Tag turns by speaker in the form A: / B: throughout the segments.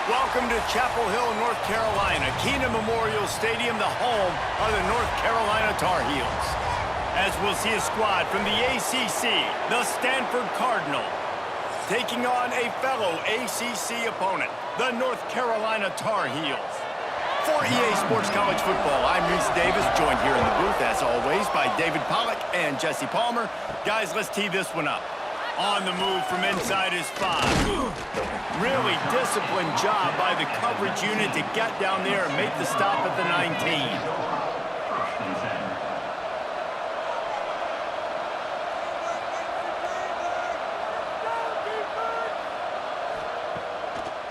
A: Welcome to Chapel Hill, North Carolina, Keenan Memorial Stadium, the home of the North Carolina Tar Heels. As we'll see a squad from the ACC, the Stanford Cardinal, taking on a fellow ACC opponent, the North Carolina Tar Heels. For EA Sports College Football, I'm Reese Davis, joined here in the booth, as always, by David Pollack and Jesse Palmer. Guys, let's tee this one up. On the move from inside his 5. Really disciplined job by the coverage unit to get down there and make the stop at the 19.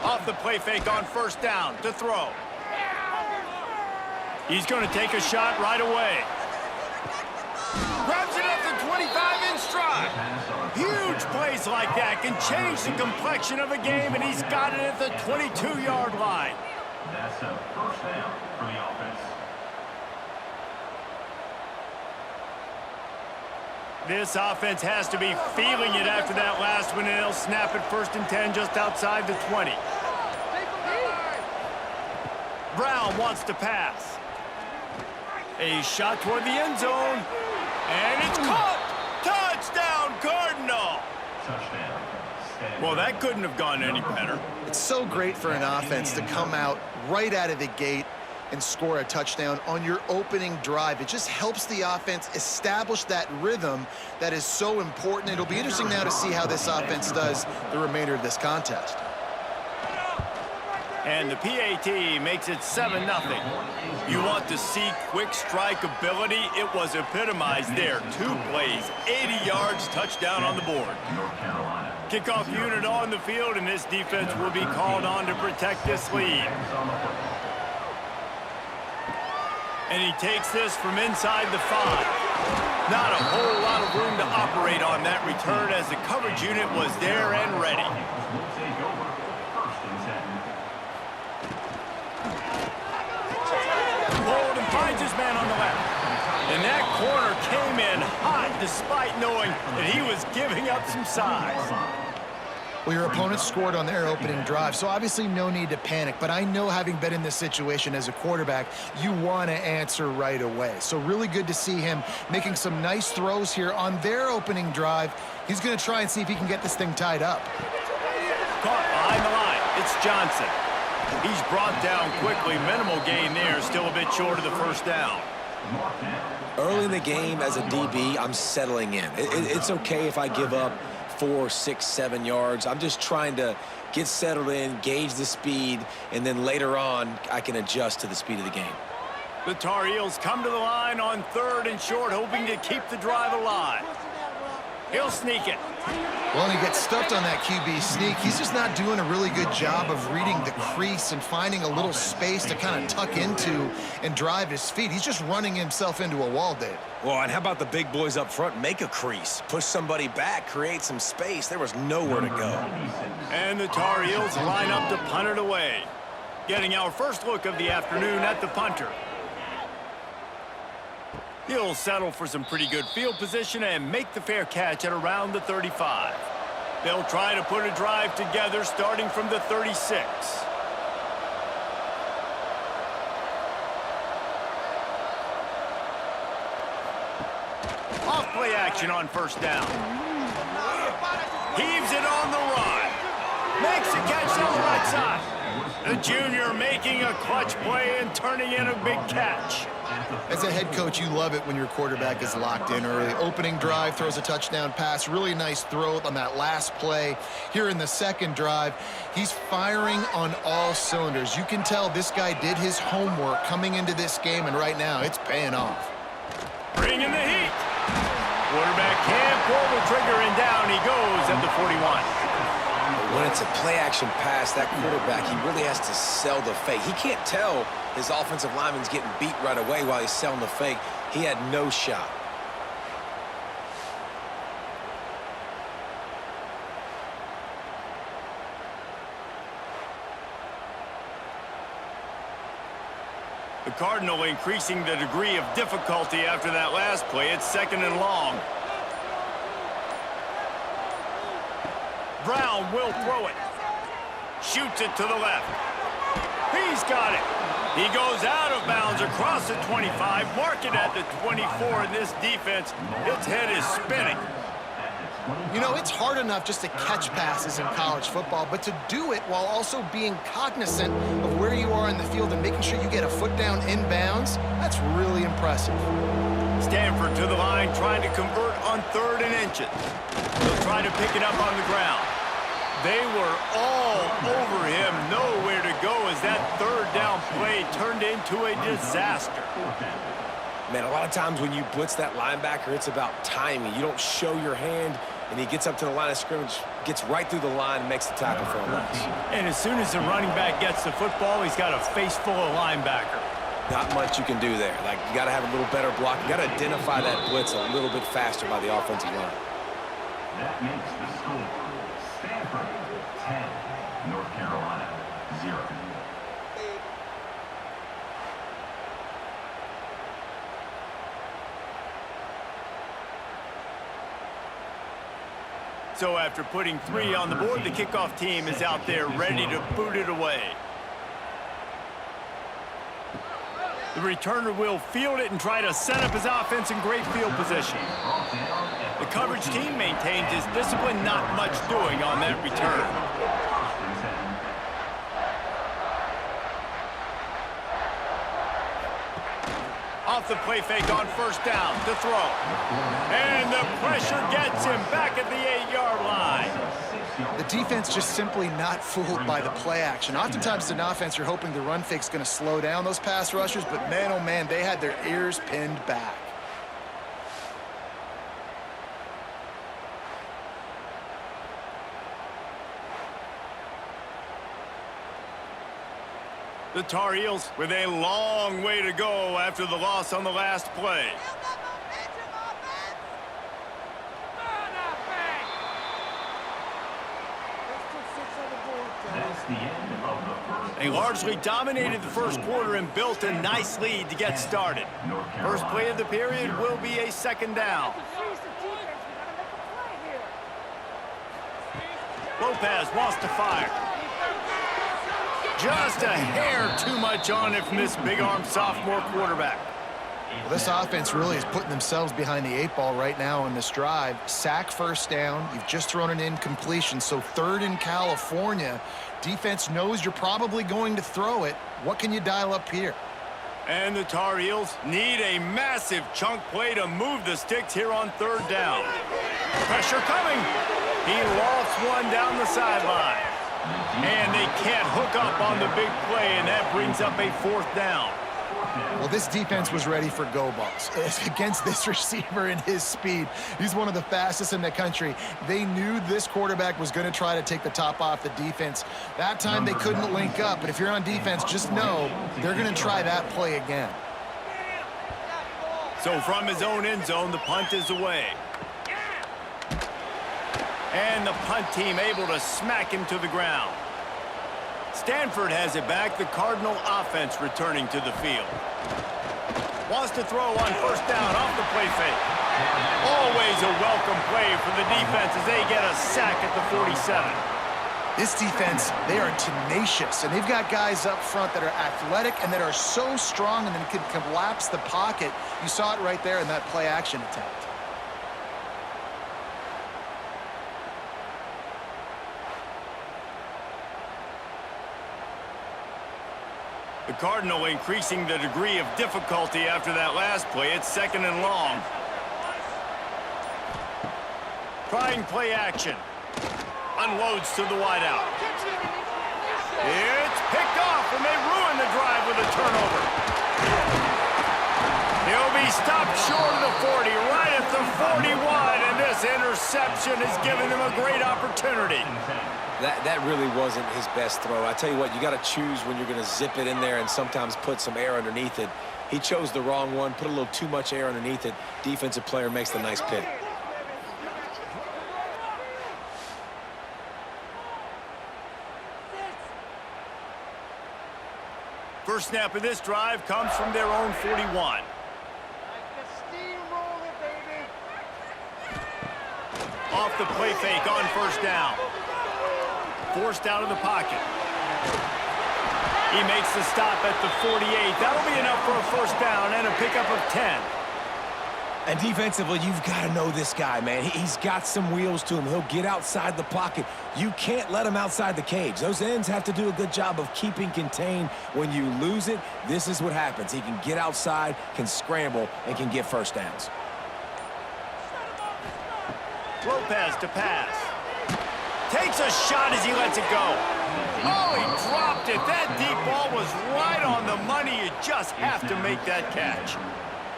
A: Off the play fake on first down to throw. He's going to take a shot right away. Grabs it at the 25 in stride. Huge plays like that can change the complexion of a game, and he's got it at the 22-yard line.
B: That's a first down for the offense.
A: This offense has to be feeling it after that last one, and they'll snap it 1st and 10 just outside the 20. Brown wants to pass. A shot toward the end zone. And it's caught! Touchdown, Cardinal!
B: Touchdown.
A: Well, that couldn't have gone any better.
C: It's so great for an offense to come out right out of the gate and score a touchdown on your opening drive. It just helps the offense establish that rhythm that is so important. It'll be interesting now to see how this offense does the remainder of this contest.
A: And the PAT makes it 7-0. You want to see quick strike ability? It was epitomized there. 2 plays, 80 yards, touchdown on the board. Kickoff unit on the field, and this defense will be called on to protect this lead. And he takes this from inside the 5. Not a whole lot of room to operate on that return as the coverage unit was there and ready. Finds his man on the left. And that corner came in hot despite knowing that he was giving up some size.
C: Well, your opponent scored on their opening drive, so obviously no need to panic. But I know, having been in this situation as a quarterback, you want to answer right away. So really good to see him making some nice throws here on their opening drive. He's going to try and see if he can get this thing tied up.
A: Caught behind the line. It's Johnson. He's brought down quickly. Minimal gain there. Still a bit short of the first down.
D: Early in the game, as a DB, I'm settling in. It's okay if I give up 4, 6, 7 yards. I'm just trying to get settled in, gauge the speed, and then later on, I can adjust to the speed of the game.
A: The Tar Heels come to the line on 3rd and short, hoping to keep the drive alive. He'll sneak it.
C: Well, and he gets stuffed on that QB sneak. He's just not doing a really good job of reading the crease and finding a little space to kind of tuck into and drive his feet. He's just running himself into a wall, Dave.
D: Well, and how about the big boys up front? Make a crease, push somebody back, create some space. There was nowhere to go.
A: And the Tar Heels line up to punt it away. Getting our first look of the afternoon at the punter. He'll settle for some pretty good field position and make the fair catch at around the 35. They'll try to put a drive together starting from the 36. Off play action on first down. Heaves it on the run. Makes a catch on the right side. The junior making a clutch play and turning in a big catch.
C: As a head coach, you love it when your quarterback is locked in early. Opening drive, throws a touchdown pass. Really nice throw on that last play. Here in the second drive, he's firing on all cylinders. You can tell this guy did his homework coming into this game, and right now it's paying off.
A: Bringing the heat. Quarterback can't pull the trigger, and down he goes at the 41.
D: When it's a play-action pass, that quarterback, he really has to sell the fake. He can't tell his offensive lineman's getting beat right away while he's selling the fake. He had no shot.
A: The Cardinal increasing the degree of difficulty after that last play. It's 2nd and long. Brown will throw it. Shoots it to the left. He's got it. He goes out of bounds across the 25, mark it at the 24, and this defense, its head is spinning.
C: You know, it's hard enough just to catch passes in college football, but to do it while also being cognizant of where you are in the field and making sure you get a foot down inbounds, that's really impressive.
A: Stanford to the line, trying to convert on 3rd and inches. They'll try to pick it up on the ground. They were all over him, nowhere to go as that 3rd down play turned into a disaster.
D: Man, a lot of times when you blitz that linebacker, it's about timing. You don't show your hand, and he gets up to the line of scrimmage, gets right through the line, and makes the tackle for a loss.
A: And as soon as the running back gets the football, he's got a face full of linebacker.
D: Not much you can do there. Like, you got to have a little better block. You got to identify that blitz a little bit faster by the offensive line.
B: That makes the score Stanford 10, North Carolina 0.
A: So after putting 3 on the board, the kickoff team is out there ready to boot it away. The returner will field it and try to set up his offense in great field position. The coverage team maintains his discipline, not much doing on that return. Off the play fake on 1st down to throw. And the pressure gets him back at the 8-yard line.
C: The defense just simply not fooled by the play action. Oftentimes as an offense, you're hoping the run fake's going to slow down those pass rushers, but man, oh man, they had their ears pinned back.
A: The Tar Heels with a long way to go after the loss on the last play.
B: That's the end of the first.
A: They largely dominated the first quarter and built a nice lead to get started. First play of the period will be a 2nd down. Lopez wants to fire. Just a hair too much on it from this big-armed sophomore quarterback.
C: Well, this offense really is putting themselves behind the 8 ball right now on this drive. Sack 1st down. You've just thrown an incompletion, so 3rd in California. Defense knows you're probably going to throw it. What can you dial up here?
A: And the Tar Heels need a massive chunk play to move the sticks here on 3rd down. Pressure coming. He lofts one down the sideline. And they can't hook up on the big play, and that brings up a 4th down.
C: Well, this defense was ready for go balls. Against this receiver and his speed, he's one of the fastest in the country. They knew this quarterback was going to try to take the top off the defense. That time they couldn't link up, but if you're on defense, just know they're going to try that play again.
A: So from his own end zone, the punt is away. And the punt team able to smack him to the ground. Stanford has it back. The Cardinal offense returning to the field. Wants to throw on 1st down off the play fake. Always a welcome play for the defense as they get a sack at the 47.
C: This defense, they are tenacious, and they've got guys up front that are athletic and that are so strong and then can collapse the pocket. You saw it right there in that play action attempt.
A: The Cardinal increasing the degree of difficulty after that last play. It's 2nd and long. Trying play action. Unloads to the wideout. It's picked off, and they ruin the drive with a turnover. He'll be stopped short of the 40, right at the 41, and this interception is giving them a great opportunity.
D: That really wasn't his best throw. I tell you what, you got to choose when you're going to zip it in there and sometimes put some air underneath it. He chose the wrong one, put a little too much air underneath it. Defensive player makes the nice pick.
A: First snap of this drive comes from their own 41. Off the play fake on 1st down. forced out of the pocket. He makes the stop at the 48. That'll be enough for a first down and a pickup of 10.
D: And defensively, you've got to know this guy, man. He's got some wheels to him. He'll get outside the pocket. You can't let him outside the cage. Those ends have to do a good job of keeping contained. When you lose it, this is what happens. He can get outside, can scramble, and can get first downs.
A: Lopez to pass. Takes a shot as he lets it go. Oh, he dropped it. That deep ball was right on the money. You just have to make that catch.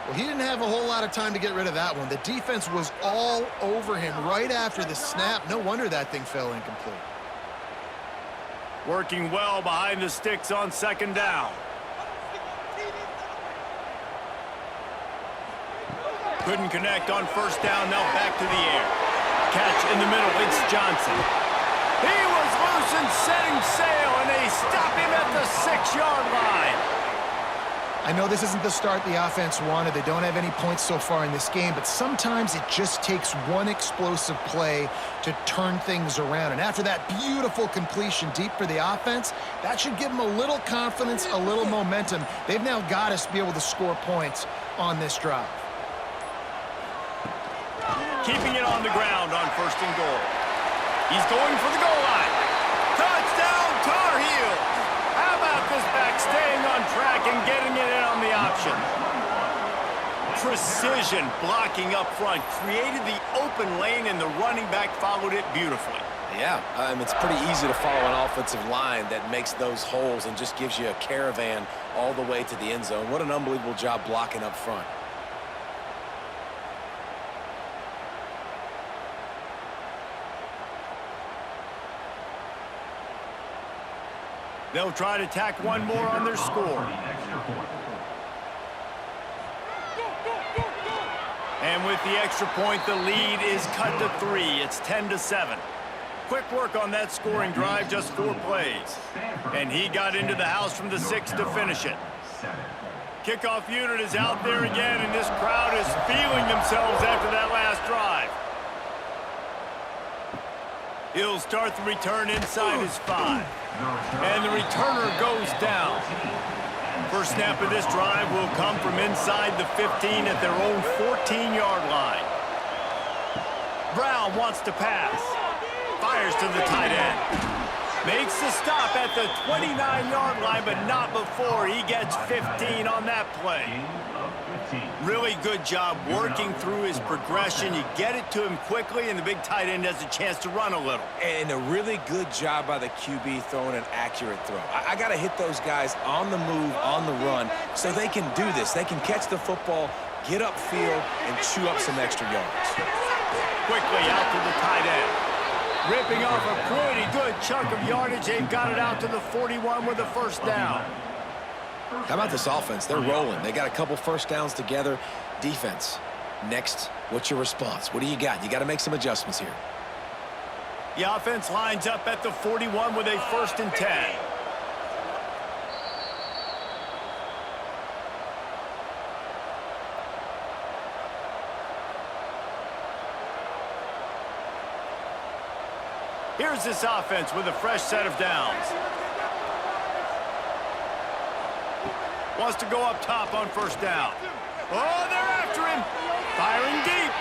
C: Well, he didn't have a whole lot of time to get rid of that one. The defense was all over him right after the snap. No wonder that thing fell incomplete.
A: Working well behind the sticks on second down. Couldn't connect on first down. Now back to the air. Catch in the middle. It's Johnson. He was loose and setting sail, and they stop him at the 6-yard line.
C: I know this isn't the start the offense wanted. They don't have any points so far in this game, but sometimes it just takes one explosive play to turn things around. And after that beautiful completion deep for the offense, that should give them a little confidence, a little momentum. They've now got to be able to score points on this drive.
A: Keeping it on the ground on first and goal. He's going for the goal line. Touchdown, Tar Heels! How about this back staying on track and getting it in on the option? Precision blocking up front created the open lane, and the running back followed it beautifully.
D: Yeah, it's pretty easy to follow an offensive line that makes those holes and just gives you a caravan all the way to the end zone. What an unbelievable job blocking up front.
A: They'll try to tack one more on their score. And with the extra point, the lead is cut to 3. It's 10-7. Quick work on that scoring drive, just 4 plays. And he got into the house from the 6 to finish it. Kickoff unit is out there again, and this crowd is feeling themselves after that last drive. He'll start the return inside his 5. And the returner goes down. First snap of this drive will come from inside the 15 at their own 14-yard line. Brown wants to pass. Fires to the tight end. Makes the stop at the 29-yard line, but not before he gets 15 on that play. Really good job working through his progression. You get it to him quickly, and the big tight end has a chance to run a little.
D: And a really good job by the QB throwing an accurate throw. I got to hit those guys on the move, on the run, so they can do this. They can catch the football, get upfield, and chew up some extra yards.
A: Quickly out to the tight end. Ripping off a pretty good chunk of yardage. They've got it out to the 41 with a first down.
D: How about this offense? They're rolling. They got a couple first downs together. Defense, next, what's your response? What do you got? You got to make some adjustments here.
A: The offense lines up at the 41 with a 1st and 10. Here's this offense with a fresh set of downs. Wants to go up top on first down. Oh, they're after him. Firing deep.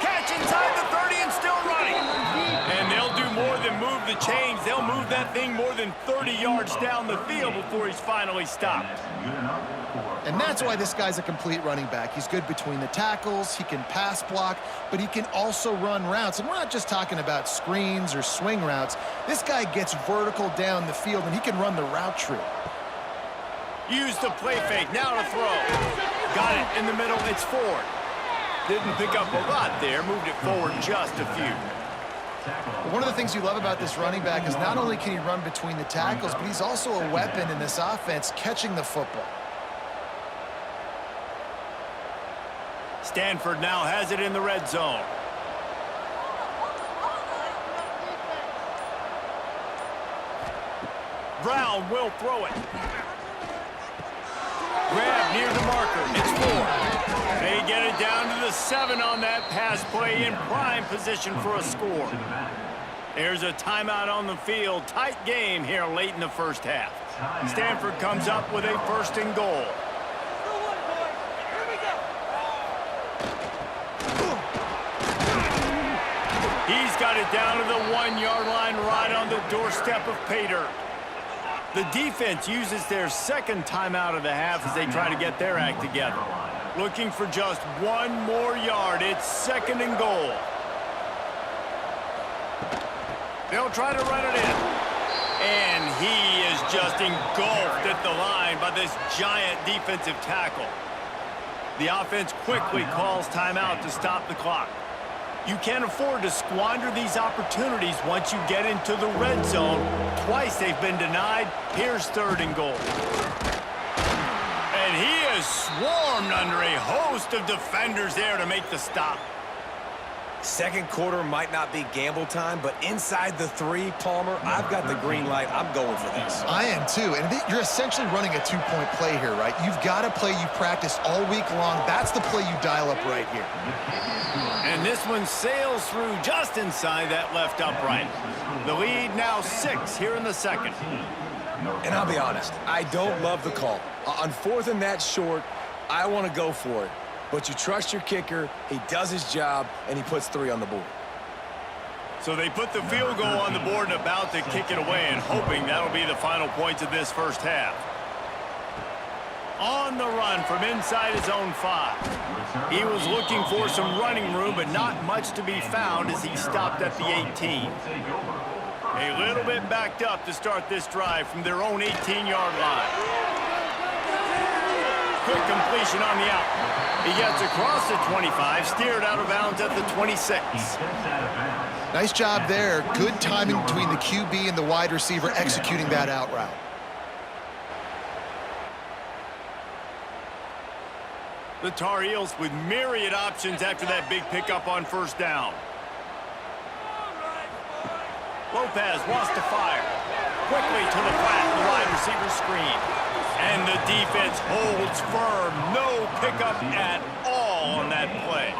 A: Catch inside the 30 and still running. And they'll do more than move the chains. They'll move that thing more than 30 yards down the field before he's finally stopped.
C: And that's why this guy's a complete running back. He's good between the tackles, he can pass block, but he can also run routes. And we're not just talking about screens or swing routes. This guy gets vertical down the field, and he can run the route tree.
A: Use the play fake, now to throw. Got it in the middle, it's Ford. Didn't pick up a lot there, moved it forward just a few.
C: One of the things you love about this running back is not only can he run between the tackles, but he's also a weapon in this offense catching the football.
A: Stanford now has it in the red zone. Brown will throw it. Grab near the marker. It's 4. They get it down to the 7 on that pass play, in prime position for a score. There's a timeout on the field. Tight game here late in the first half. Stanford comes up with a 1st and goal. He's got it down to the 1-yard line right on the doorstep of Pater. The defense uses their 2nd timeout of the half as they try to get their act together. Looking for just 1 more yard. It's 2nd and goal. They'll try to run it in. And he is just engulfed at the line by this giant defensive tackle. The offense quickly calls timeout to stop the clock. You can't afford to squander these opportunities once you get into the red zone. Twice they've been denied. Here's 3rd and goal. And he is swarmed under a host of defenders there to make the stop.
D: Second quarter might not be gamble time, but inside the 3, Palmer, I've got the green light. I'm going for this.
C: I am too, and you're essentially running a 2-point play here, right? You've got a play you've practiced all week long. That's the play you dial up right here.
A: And this one sails through just inside that left upright. The lead now 6 here in the 2nd.
D: And I'll be honest, I don't love the call. On 4th and that short, I want to go for it. But you trust your kicker, he does his job, and he puts 3 on the board.
A: So they put the field goal on the board and about to kick it away, and hoping that'll be the final points of this first half. On the run from inside his own 5. He was looking for some running room, but not much to be found as he stopped at the 18. A little bit backed up to start this drive from their own 18-yard line. Quick completion on the out. He gets across the 25, steered out of bounds at the 26.
C: Nice job there. Good timing between the QB and the wide receiver executing that out route.
A: The Tar Heels with myriad options after that big pickup on 1st down. Lopez wants to fire. Quickly to the flat, the wide receiver screen. And the defense holds firm. No pickup at all on that play.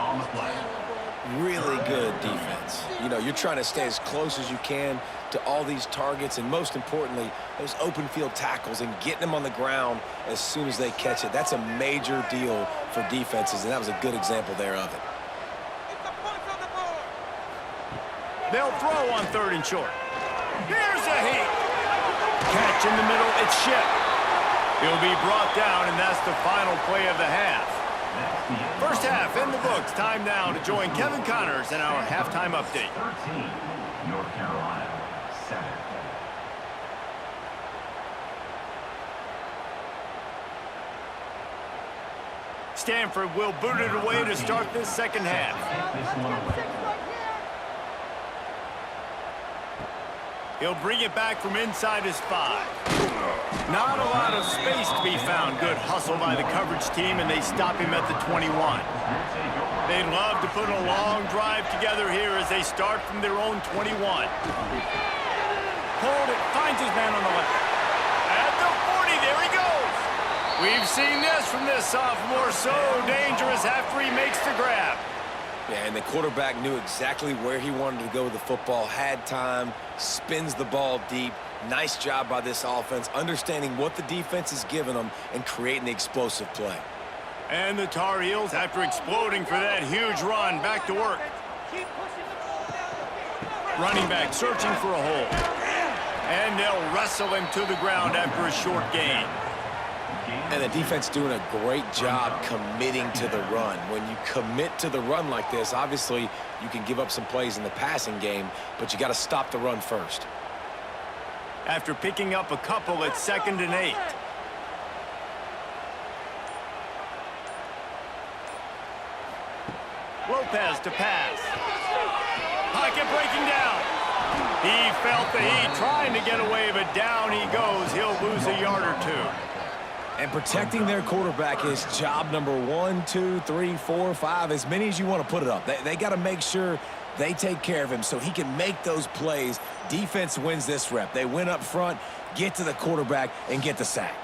D: Really good defense. You know, you're trying to stay as close as you can to all these targets, and most importantly, those open field tackles and getting them on the ground as soon as they catch it. That's a major deal for defenses, and that was a good example there of it.
A: They'll throw on 3rd and short. Here's a heat. Catch in the middle, it's Ship. He'll be brought down, and that's the final play of the half. First half in the books. Time now to join Kevin Connors in our halftime update.
B: 13, North Carolina, 7.
A: Stanford will boot it away to start this 2nd half. He'll bring it back from inside his 5. Not a lot of space to be found. Good hustle by the coverage team, and they stop him at the 21. They'd love to put a long drive together here as they start from their own 21. Pulled it, finds his man on the left. At the 40, there he goes. We've seen this from this sophomore, so dangerous after he makes the grab.
D: Yeah, and the quarterback knew exactly where he wanted to go with the football, had time, spins the ball deep. Nice job by this offense, understanding what the defense is giving them and creating the explosive play.
A: And the Tar Heels, after exploding for that huge run, back to work. Running back searching for a hole. And they'll wrestle him to the ground after a short gain.
D: And the defense doing a great job committing to the run. When you commit to the run like this, obviously you can give up some plays in the passing game, but you got to stop the run first.
A: After picking up a couple, it's 2nd and 8. Lopez to pass. Pocket breaking down. He felt the heat trying to get away, but down he goes. He'll lose a yard or 2.
D: And protecting their quarterback is job number 1, 2, 3, 4, 5, as many as you want to put it up. They got to make sure they take care of him so he can make those plays. Defense wins this rep. They win up front, get to the quarterback, and get the sack.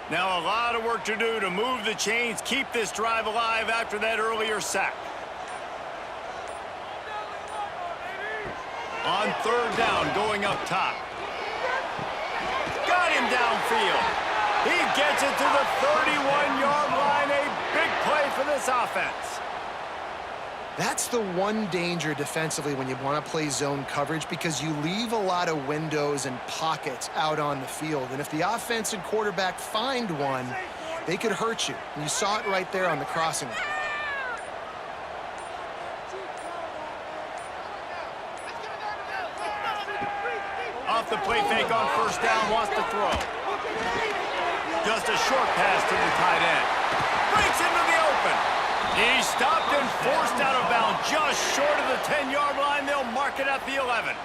A: Now a lot of work to do to move the chains, keep this drive alive after that earlier sack. On third down, going up top. Got him downfield. He gets it to the 31-yard line. A big play for this offense.
C: That's the one danger defensively when you want to play zone coverage, because you leave a lot of windows and pockets out on the field. And if the offense and quarterback find one, they could hurt you. And you saw it right there on the crossing line.
A: Off the play fake on first down, wants to throw. Just a short pass to the tight end. Breaks into the open. He's stopped and forced out of bounds just short of the 10-yard line. They'll mark it at the 11.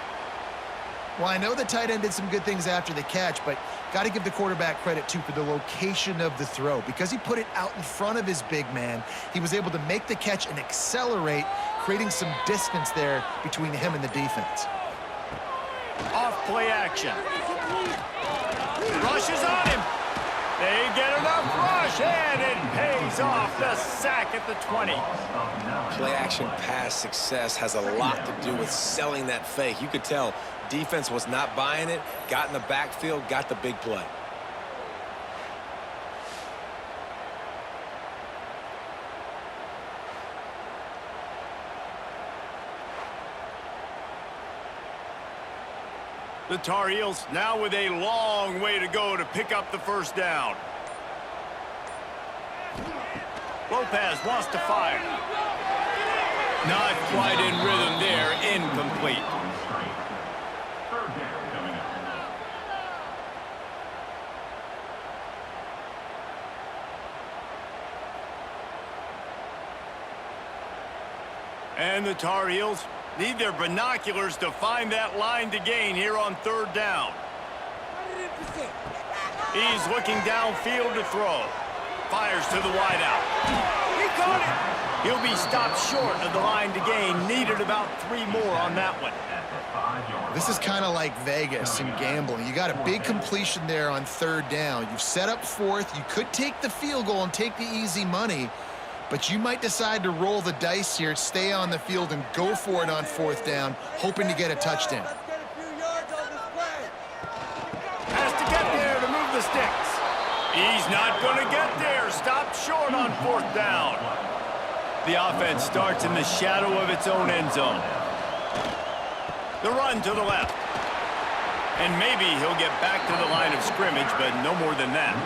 C: Well, I know the tight end did some good things after the catch, but got to give the quarterback credit, too, for the location of the throw. Because he put it out in front of his big man, he was able to make the catch and accelerate, creating some distance there between him and the defense.
A: Off play action. Rushes on him. They get enough rush, and it pays off. The sack at the 20.
D: Play action pass success has a lot to do with selling that fake. You could tell defense was not buying it, got in the backfield, got the big play.
A: The Tar Heels now with a long way to go to pick up the first down. Lopez wants to fire. Not quite in rhythm there, incomplete.
B: Third down coming up.
A: And the Tar Heels need their binoculars to find that line to gain here on third down. He's looking downfield to throw. Fires to the wideout. He caught it. He'll be stopped short of the line to gain. Needed about 3 more on that one.
C: This is kind of like Vegas and gambling. You got a big completion there on third down. You've set up fourth. You could take the field goal and take the easy money, but you might decide to roll the dice here, stay on the field, and go for it on fourth down, hoping to get a touchdown.
A: Has to get there to move the sticks. He's not going to get there. Stopped short on fourth down. The offense starts in the shadow of its own end zone. The run to the left. And maybe he'll get back to the line of scrimmage, but no more than that.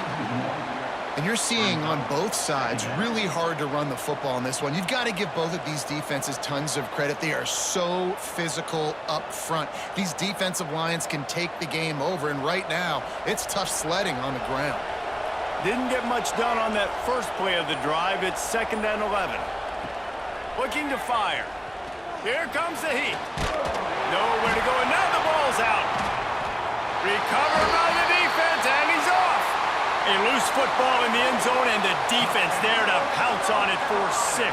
C: And you're seeing on both sides really hard to run the football in this one. You've got to give both of these defenses tons of credit. They are so physical up front. These defensive lines can take the game over, and right now, it's tough sledding on the ground.
A: Didn't get much done on that first play of the drive. It's 2nd and 11. Looking to fire. Here comes the heat. Nowhere to go, and now the ball's out. Recovered by the defense, and he's off. A loose football in the end zone, and the defense there to pounce on it for 6.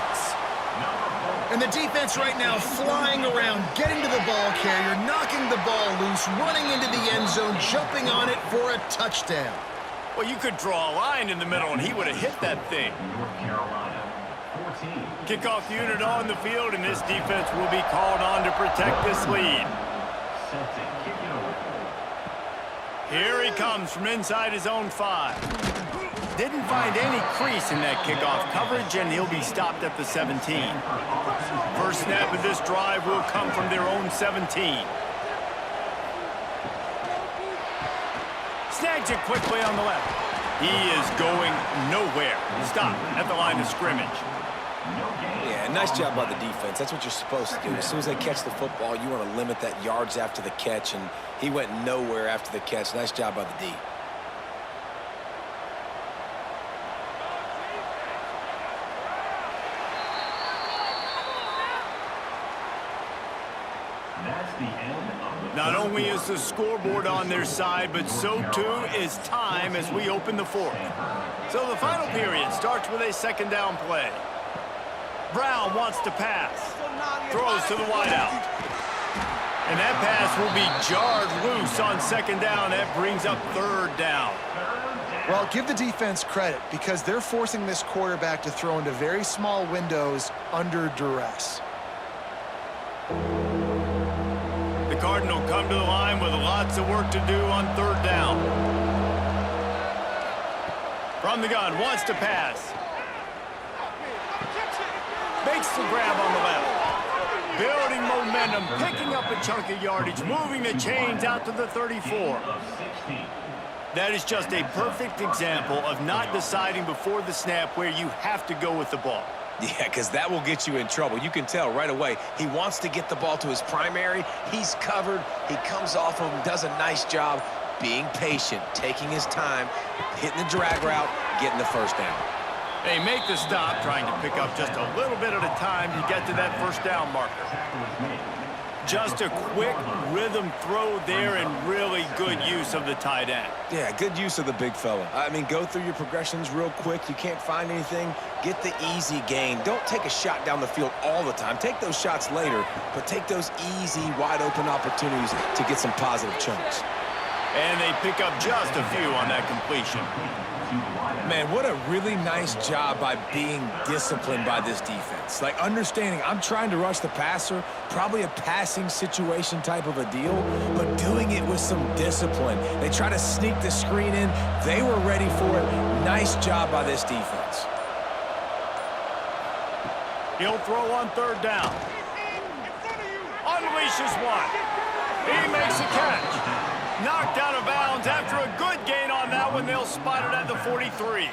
C: And the defense right now flying around, getting to the ball carrier, knocking the ball loose, running into the end zone, jumping on it for a touchdown.
A: Well, you could draw a line in the middle, and he would have hit that thing.
B: North Carolina, 14.
A: Kickoff unit on the field, and this defense will be called on to protect this lead.
B: Set to kick it away.
A: Here he comes from inside his own 5. Didn't find any crease in that kickoff coverage, and he'll be stopped at the 17. First snap of this drive will come from their own 17. Snags it quickly on the left. He is going nowhere. Stop at the line of scrimmage.
D: Yeah, nice job by the defense. That's what you're supposed to do. As soon as they catch the football, you want to limit that yards after the catch, and he went nowhere after the catch. Nice job by the D.
B: That's the end of the
A: Not only is the scoreboard on their side, but so too is time as we open the 4th. So the final period starts with a 2nd down play. Brown wants to pass. Throws to the wideout. And that pass will be jarred loose on 2nd down. That brings up 3rd down.
C: Well, give the defense credit because they're forcing this quarterback to throw into very small windows under duress.
A: The Cardinal come to the line with lots of work to do on third down. From the gun, wants to pass. Makes the grab on the left. Building momentum, picking up a chunk of yardage, moving the chains out to the 34. That is just a perfect example of not deciding before the snap where you have to go with the ball.
D: Yeah, because that will get you in trouble. You can tell right away he wants to get the ball to his primary. He's covered. He comes off of him, does a nice job being patient, taking his time, hitting the drag route, getting the first down.
A: They make the stop, trying to pick up just a little bit at a time to get to that first down marker. Just a quick rhythm throw there and really good use of the tight end.
D: Yeah, good use of the big fella. I mean, go through your progressions real quick. You can't find anything. Get the easy gain. Don't take a shot down the field all the time. Take those shots later, but take those easy, wide-open opportunities to get some positive chunks.
A: And they pick up just a few on that completion.
D: Man, what a really nice job by being disciplined by this defense. Like, understanding I'm trying to rush the passer, probably a passing situation type of a deal, but doing it with some discipline. They try to sneak the screen in. They were ready for it. Nice job by this defense.
A: He'll throw on third down. Unleashes one. He makes a catch. Knocked out of bounds after a good gain on that one. They'll spot it at the 43.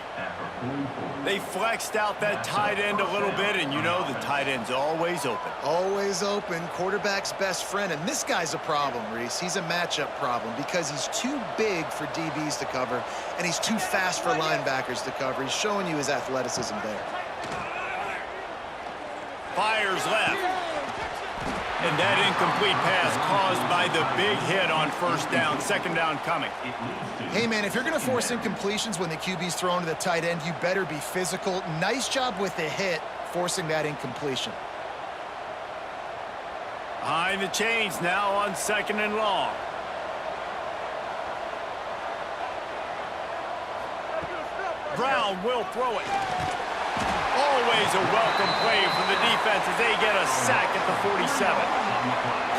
A: They flexed out that tight end a little bit, and you know the tight end's always open.
C: Always open, quarterback's best friend, and this guy's a problem, Reese. He's a matchup problem because he's too big for DBs to cover, and he's too fast for linebackers to cover. He's showing you his athleticism there.
A: Fires left. And that incomplete pass caused by the big hit on first down. Second down coming.
C: Hey, man, if you're going to force incompletions when the QB's thrown to the tight end, you better be physical. Nice job with the hit, forcing that incompletion.
A: Behind the chains now on second and long. Brown will throw it. Always a welcome play from the defense as they get a sack at the 47.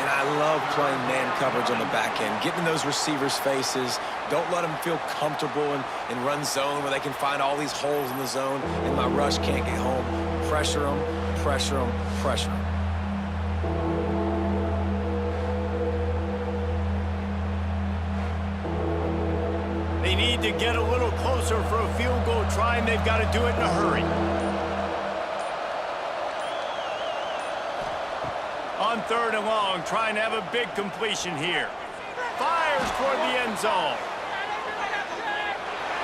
D: And I love playing man coverage on the back end, getting those receivers' faces. Don't let them feel comfortable in run zone where they can find all these holes in the zone and my rush can't get home. Pressure them, pressure them, pressure them.
A: They need to get a little closer for a field goal try, and they've got to do it in a hurry. On third and long, trying to have a big completion here. Fires toward the end zone.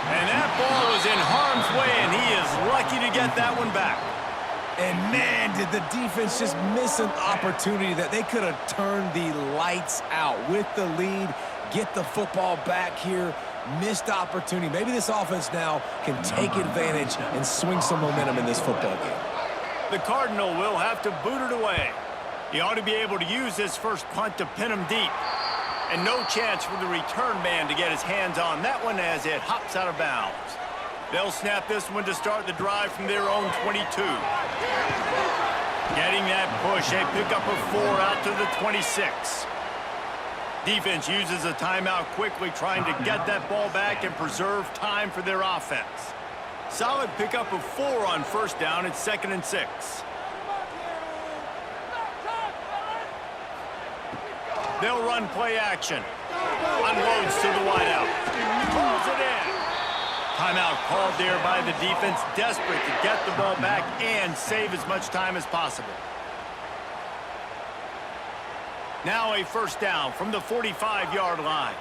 A: And that ball is in harm's way, and he is lucky to get that one back.
D: And man, did the defense just miss an opportunity that they could have turned the lights out with the lead, get the football back here. Missed opportunity. Maybe this offense now can take advantage and swing some momentum in this football game.
A: The Cardinal will have to boot it away. He ought to be able to use this first punt to pin him deep. And no chance for the return man to get his hands on that one as it hops out of bounds. They'll snap this one to start the drive from their own 22. Getting that push, they pick up a 4 out to the 26. Defense uses a timeout quickly, trying to get that ball back and preserve time for their offense. Solid pickup of 4 on first down. It's 2nd and 6. They'll run play action. Unloads to the wideout. Pulls it in. Timeout called there by the defense, desperate to get the ball back and save as much time as possible. Now a first down from the 45-yard line.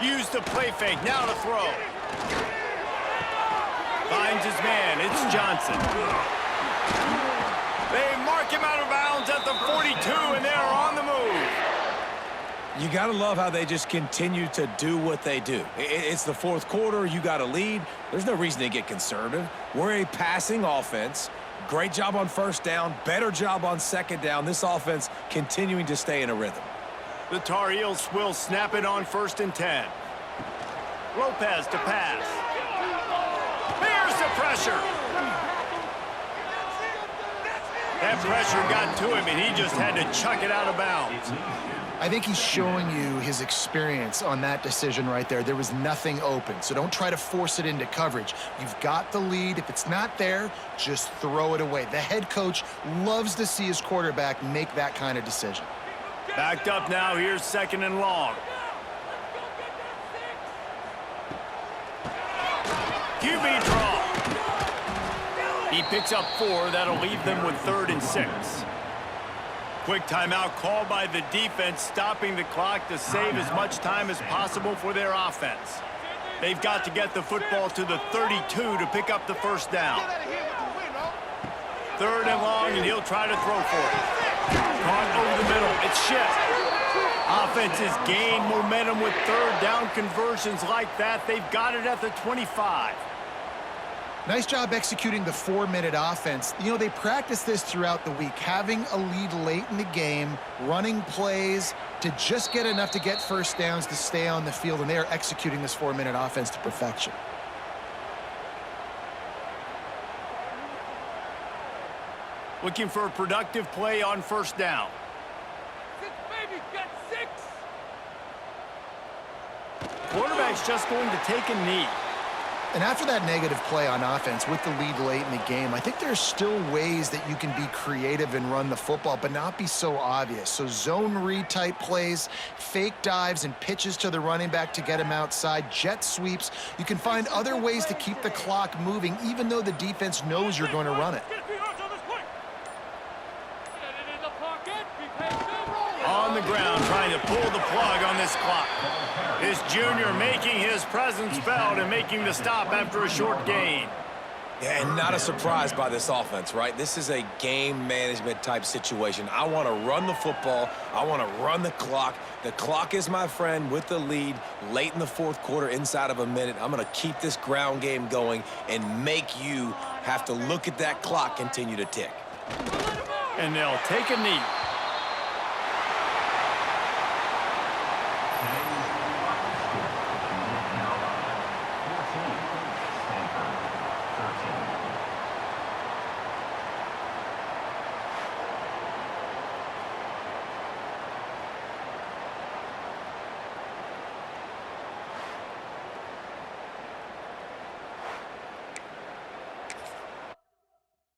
A: Use the play fake, now to throw. Finds his man, it's Johnson. They mark him out of bounds at the 42, and they're on the move.
D: You got to love how they just continue to do what they do. It's the fourth quarter, you got a lead. There's no reason to get conservative. We're a passing offense. Great job on first down, better job on second down. This offense continuing to stay in a rhythm.
A: The Tar Heels will snap it on 1st and 10. Lopez to pass. Here's the pressure. That pressure got to him, and he just had to chuck it out of bounds.
C: I think he's showing you his experience on that decision right there. There was nothing open, so don't try to force it into coverage. You've got the lead. If it's not there, just throw it away. The head coach loves to see his quarterback make that kind of decision.
A: Backed up now. Here's 2nd and long. QB draw. He picks up 4. That'll leave them with 3rd and 6. Quick timeout called by the defense, stopping the clock to save as much time as possible for their offense. They've got to get the football to the 32 to pick up the 1st down. 3rd and long, and he'll try to throw for it. Caught over the middle. It's shift. Offenses gain momentum with 3rd down conversions like that. They've got it at the 25.
C: Nice job executing the 4-minute offense. You know, they practice this throughout the week, having a lead late in the game, running plays to just get enough to get 1st downs to stay on the field, and they are executing this 4-minute offense to perfection.
A: Looking for a productive play on 1st down.
E: 6, baby, got 6.
A: Quarterback's just going to take a knee.
C: And after that negative play on offense with the lead late in the game, I think there's still ways that you can be creative and run the football, but not be so obvious. So zone read type plays, fake dives and pitches to the running back to get him outside, jet sweeps. You can find other ways to keep the clock moving, even though the defense knows you're going to run it.
A: On the ground, trying to pull the plug on this clock. This junior making his presence felt and making the stop after a short gain.
D: Yeah, and not a surprise by this offense, right? This is a game management type situation. I want to run the football. I want to run the clock. The clock is my friend with the lead late in the 4th quarter, inside of a minute. I'm going to keep this ground game going and make you have to look at that clock continue to tick.
A: And they'll take a knee.